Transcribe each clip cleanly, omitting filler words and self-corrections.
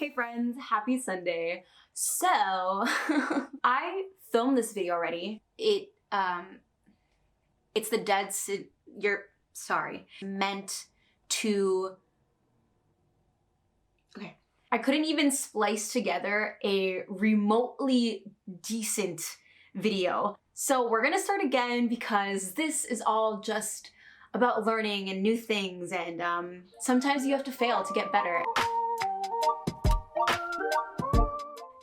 Hey friends, happy Sunday. So, I filmed this video already. It's the meant to, okay. I couldn't even splice together a remotely decent video. So we're gonna start again because this is all just about learning and new things, and sometimes you have to fail to get better.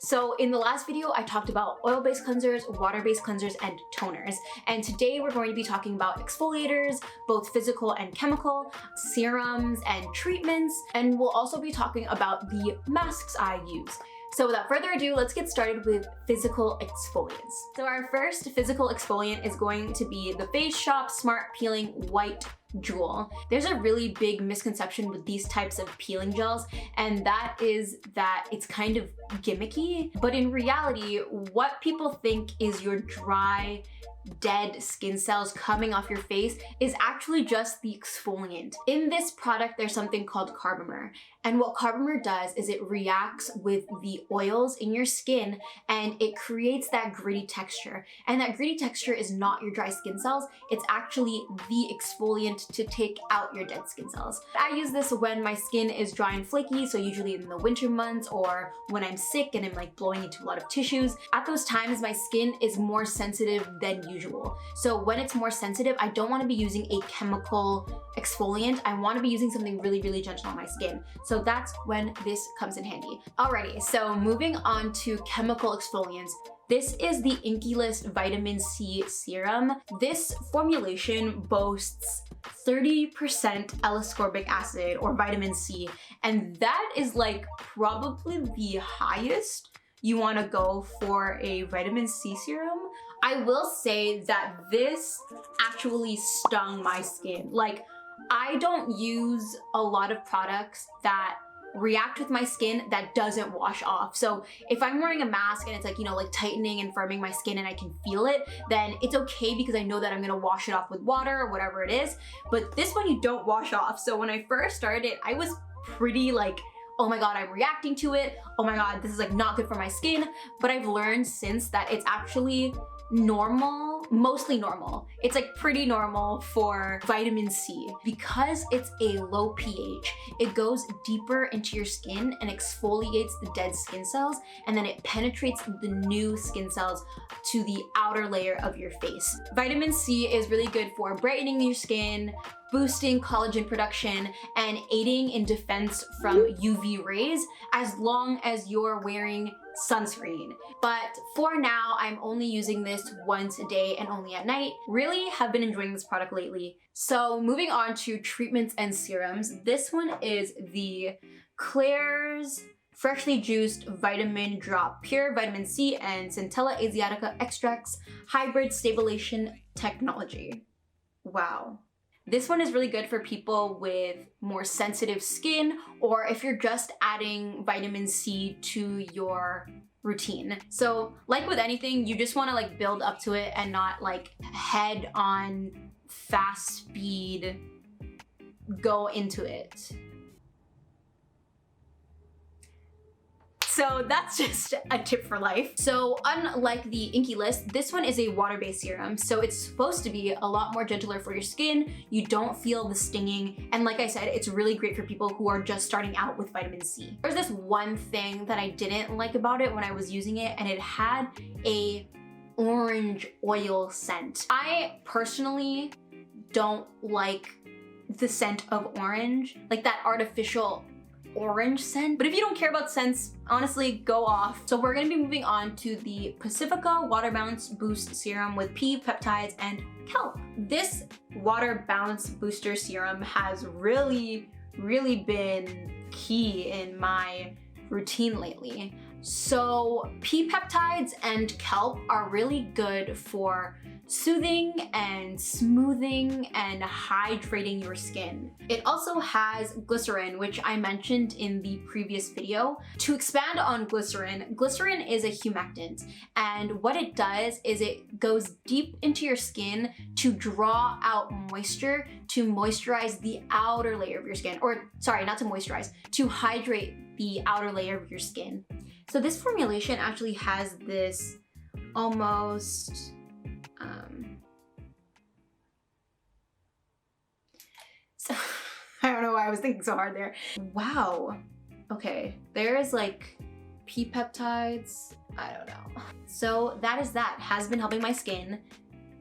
So in the last video, I talked about oil-based cleansers, water-based cleansers, and toners. And today we're going to be talking about exfoliators, both physical and chemical, serums and treatments, and we'll also be talking about the masks I use. So without further ado, let's get started with physical exfoliants. So our first physical exfoliant is going to be the Face Shop Smart Peeling White Jewel. There's a really big misconception with these types of peeling gels, and that is that it's kind of gimmicky. But in reality, what people think is your dry, dead skin cells coming off your face is actually just the exfoliant. In this product, there's something called carbomer. And what carbomer does is it reacts with the oils in your skin and it creates that gritty texture. And that gritty texture is not your dry skin cells, it's actually the exfoliant to take out your dead skin cells. I use this when my skin is dry and flaky, so usually in the winter months or when I'm sick and I'm like blowing into a lot of tissues. At those times, my skin is more sensitive than usual. So when it's more sensitive, I don't want to be using a chemical exfoliant. I want to be using something really, really gentle on my skin. So that's when this comes in handy. Alrighty, so moving on to chemical exfoliants. This is the Inkey Vitamin C Serum. This formulation boasts 30% L-ascorbic acid or vitamin C, and that is like probably the highest you want to go for a vitamin C serum. I will say that this actually stung my skin. Like, I don't use a lot of products that react with my skin that doesn't wash off. So if I'm wearing a mask and it's like, you know, like tightening and firming my skin and I can feel it, then it's okay because I know that I'm gonna wash it off with water or whatever it is. But this one you don't wash off. So when I first started it, I was pretty like, oh my God, I'm reacting to it. Oh my God, this is like not good for my skin. But I've learned since that it's actually normal, mostly normal. It's like pretty normal for vitamin C. Because it's a low pH, it goes deeper into your skin and exfoliates the dead skin cells, and then it penetrates the new skin cells to the outer layer of your face. Vitamin C is really good for brightening your skin, boosting collagen production, and aiding in defense from UV rays as long as you're wearing sunscreen. But for now, I'm only using this once a day and only at night. Really have been enjoying this product lately. So moving on to treatments and serums. This one is the Klairs Freshly Juiced Vitamin Drop Pure Vitamin C and Centella Asiatica Extracts Hybrid Stabilization Technology. Wow. This one is really good for people with more sensitive skin, or if you're just adding vitamin C to your routine. So like with anything, you just want to like build up to it and not like head on fast speed go into it. So that's just a tip for life. So unlike the Inkey list, this one is a water-based serum. So it's supposed to be a lot more gentler for your skin. You don't feel the stinging. And like I said, it's really great for people who are just starting out with vitamin C. There's this one thing that I didn't like about it when I was using it, and it had a orange oil scent. I personally don't like the scent of orange, like that artificial orange scent. But if you don't care about scents, honestly, go off. So we're gonna be moving on to the Pacifica Water Balance Boost Serum with pea, peptides, and kelp. This Water Balance Booster Serum has really been key in my routine lately. So pea peptides and kelp are really good for soothing and smoothing and hydrating your skin. It also has glycerin, which I mentioned in the previous video. To expand on glycerin, glycerin is a humectant, and what it does is it goes deep into your skin to draw out moisture, to moisturize the outer layer of your skin, or sorry, not to moisturize, to hydrate the outer layer of your skin. So this formulation actually has this almost so I don't know why I was thinking so hard there. Wow. Okay, there is like P-peptides. I don't know. So that is that. Has been helping my skin.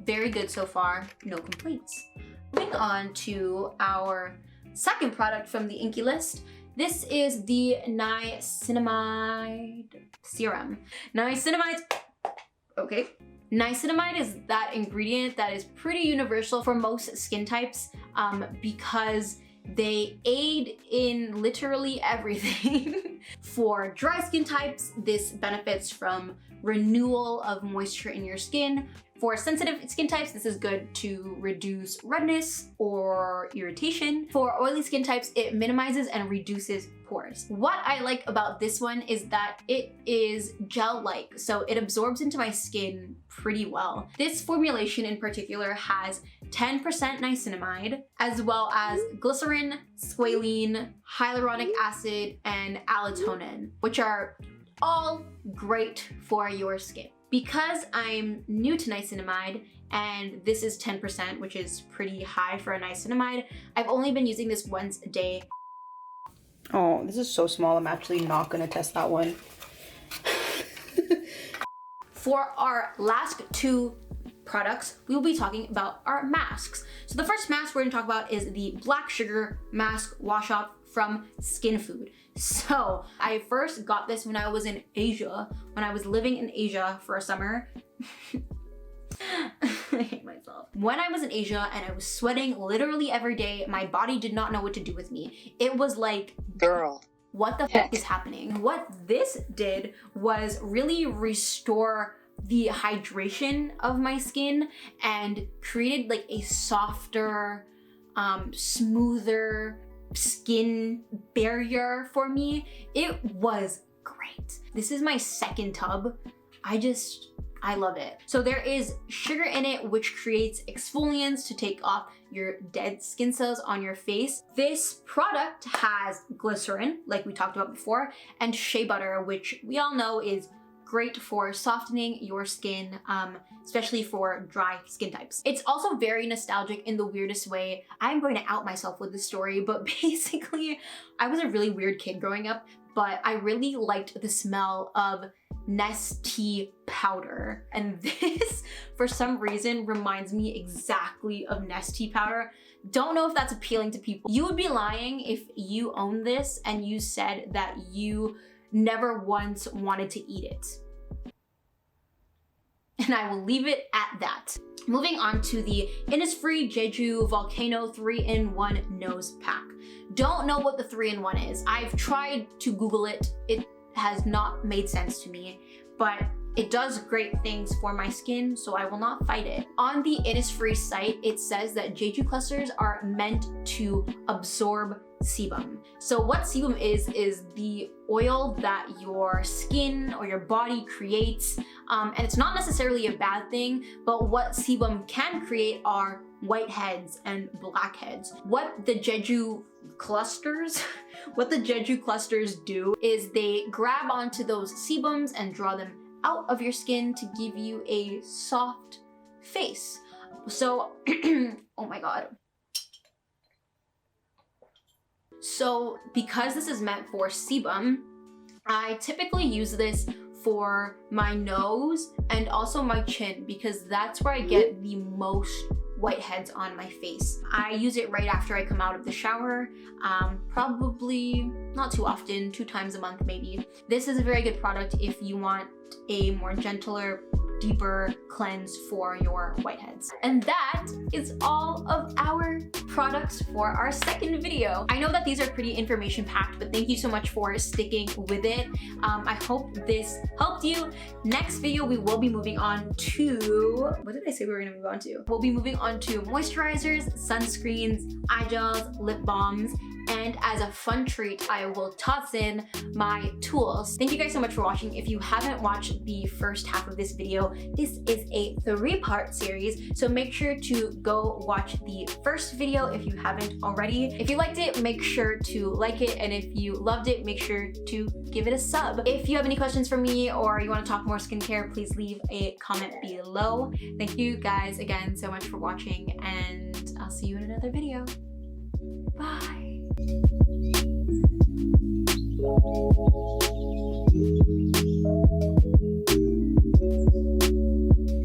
Very good so far. No complaints. Moving on to our second product from the Inkey list. This is the niacinamide serum. Niacinamide. Okay. Niacinamide is that ingredient that is pretty universal for most skin types because they aid in literally everything. For dry skin types, this benefits from renewal of moisture in your skin. For sensitive skin types, this is good to reduce redness or irritation. For oily skin types, it minimizes and reduces pores. What I like about this one is that it is gel-like, so it absorbs into my skin pretty well. This formulation in particular has 10% niacinamide, as well as glycerin, squalene, hyaluronic acid, and allotonin, which are all great for your skin. Because I'm new to niacinamide, and this is 10%, which is pretty high for a niacinamide, I've only been using this once a day. Oh, this is so small, I'm actually not gonna test that one. For our last two products, we will be talking about our masks. So the first mask we're gonna talk about is the Black Sugar Mask Wash Off from Skin Food. So I first got this when I was in Asia, when I was living in Asia for a summer. I hate myself. When I was in Asia and I was sweating literally every day, my body did not know what to do with me. It was like, girl, what the fuck is happening? What this did was really restore the hydration of my skin and created like a softer, smoother skin barrier for me. It was great. This is my second tub. I love it. So there is sugar in it, which creates exfoliants to take off your dead skin cells on your face. This product has glycerin, like we talked about before, and shea butter, which we all know is great for softening your skin, especially for dry skin types. It's also very nostalgic in the weirdest way. I'm going to out myself with this story, but basically, I was a really weird kid growing up, but I really liked the smell of Nestea powder. And this, for some reason, reminds me exactly of Nestea powder. Don't know if that's appealing to people. You would be lying if you owned this and you said that you never once wanted to eat it. And I will leave it at that. Moving on to the Innisfree Jeju Volcano 3-in-1 Nose Pack. Don't know what the 3-in-1 is. I've tried to Google it. It has not made sense to me, but it does great things for my skin, so I will not fight it. On the Innisfree site, it says that Jeju clusters are meant to absorb sebum. So what sebum is the oil that your skin or your body creates, and it's not necessarily a bad thing, but what sebum can create are whiteheads and blackheads. What the Jeju clusters do is they grab onto those sebums and draw them out of your skin to give you a soft face. So, oh my god. So because this is meant for sebum, I typically use this for my nose and also my chin because that's where I get the most whiteheads on my face. I use it right after I come out of the shower, probably not too often, 2 times a month maybe. This is a very good product if you want a more gentler, deeper cleanse for your whiteheads. And that is all of our products for our second video. I know that these are pretty information packed, but thank you so much for sticking with it. I hope this helped you. Next video, we will be moving on to, what did I say we were gonna move on to? We'll be moving on to moisturizers, sunscreens, eye gels, lip balms, And as a fun treat, I will toss in my tools. Thank you guys so much for watching. If you haven't watched the first half of this video, this is a 3-part series, so make sure to go watch the first video if you haven't already. If you liked it, make sure to like it, and if you loved it, make sure to give it a sub. If you have any questions for me or you want to talk more skincare, please leave a comment below. Thank you guys again so much for watching, and I'll see you in another video. Bye.